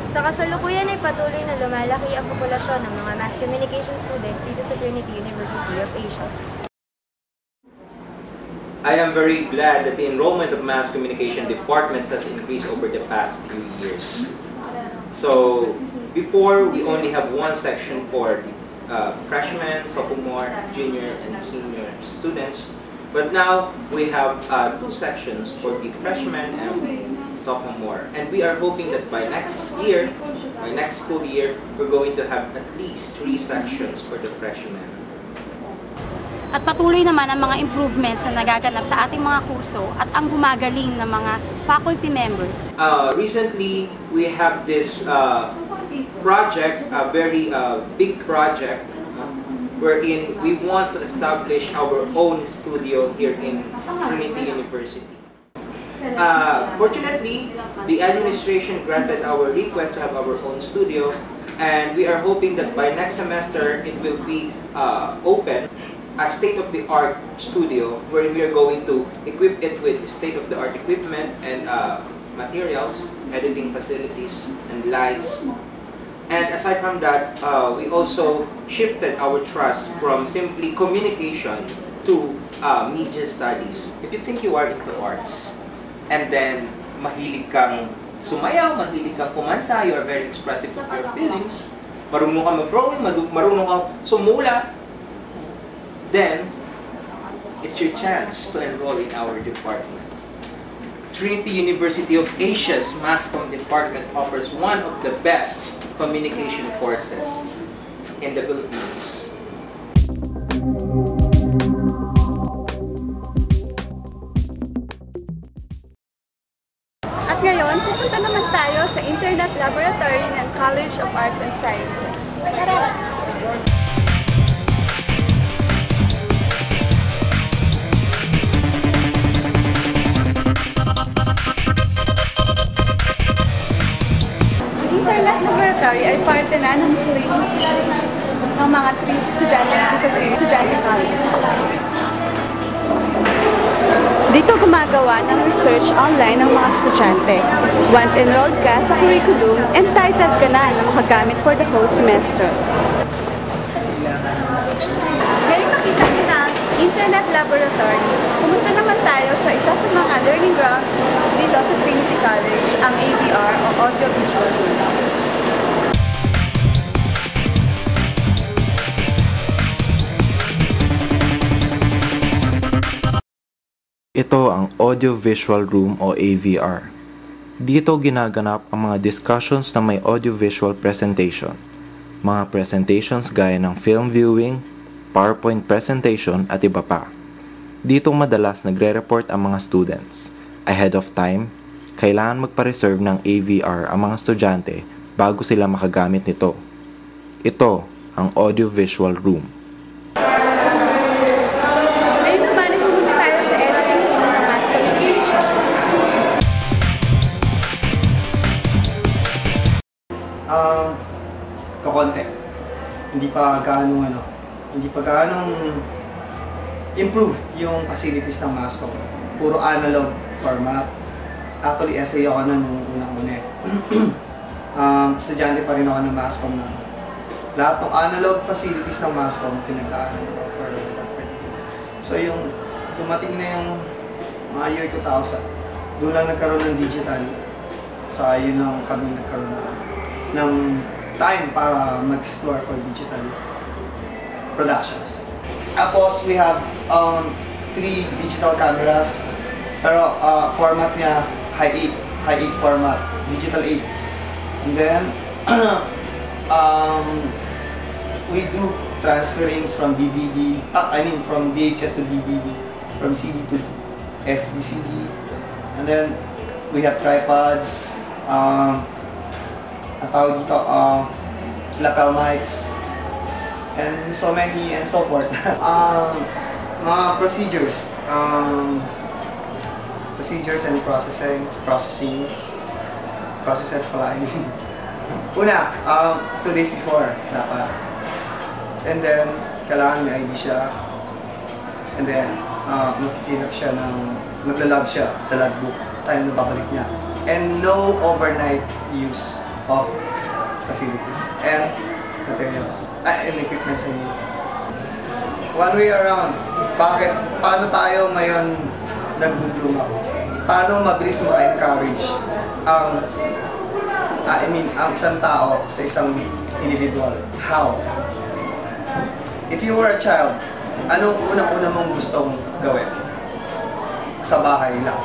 Sa kasalukuyan ay patuloy na lumalaki ang populasyon ng mga mass communication students dito sa Trinity University of Asia. I am very glad that the enrollment of mass communication departments has increased over the past few years. So, before we only have one section for freshmen, sophomore, junior, and senior students. But now we have two sections for the freshmen and sophomore. And we are hoping that by next year, by next school year, we're going to have at least 3 sections for the freshmen. At patuloy naman ang mga improvements na nagaganap sa ating mga kurso at ang gumagaling na mga faculty members. Recently, we have this project, a very big project, wherein we want to establish our own studio here in Trinity University. Fortunately, the administration granted our request to have our own studio, and we are hoping that by next semester it will be open, a state-of-the-art studio where we are going to equip it with state-of-the-art equipment and materials, editing facilities, and lights. And aside from that, we also shifted our trust from simply communication to media studies. If you think you are into arts, and then mahilig kang sumayaw, mahilig kang kumanta, you are very expressive of your feelings, marunong kang mag-drawing, marunong kang sumulat, then it's your chance to enroll in our department. Trinity University of Asia's Mass Comm department offers one of the best communication courses in the Philippines. At ngayon, pupunta naman tayo sa Internet Laboratory ng College of Arts and Sciences. Tara! Internet Laboratory ay parte na ng ng mga estudyante sa Estudyante College. Dito gumagawa ng research online ng mga estudyante. Once enrolled ka sa curriculum, entitled ka na makagamit for the whole semester. Ngayon nakita kita ang Internet Laboratory. Pumunta naman tayo sa isa sa mga learning grounds dito sa Trinity College, ang AVR o Audiovisual Room. Ito ang Audiovisual Room o AVR. Dito ginaganap ang mga discussions na may audiovisual presentation. Mga presentations gaya ng film viewing, PowerPoint presentation at iba pa. Dito madalas nagre-report ang mga students. Ahead of time, kailangan magpa-reserve ng AVR ang mga estudyante bago sila makagamit nito. Ito ang Audiovisual Room. Kakonte. Hindi pa gaanong improve yung facilities ng mass comm. Puro analog format. Actually, essay ako na nung unang-una. Estudyante pa rin ako ng mass comm na. Lahat ng analog facilities ng mass comm pinagdaanan ko for that. So yung dumating na yung mga year 2000, doon lang nagkaroon ng digital. So yun lang kami nagkaroon ng time para mag-explore for digital productions. Tapos we have 3 digital cameras, pero format niya high 8 format, digital 8. And then we do transferings from DVD, from VHS to DVD, from CD to SBCD, and then We have tripods, ang tawag dito, lapel mics, and so many and so forth. Mga procedures and processes pala, I mean. Una, 2 days before, dapat. And then, kailangan may ID siya. And then, mag-fill up siya magla-log siya sa logbook, time na babalik niya. And no overnight use of facilities and materials, and equipment sa inyo. One way around, paano tayo ngayon nag-bloom up? Paano mabilis ma-encourage ang isang tao sa isang individual? How? If you were a child, anong unang-una mong gustong gawin? Sa bahay lang.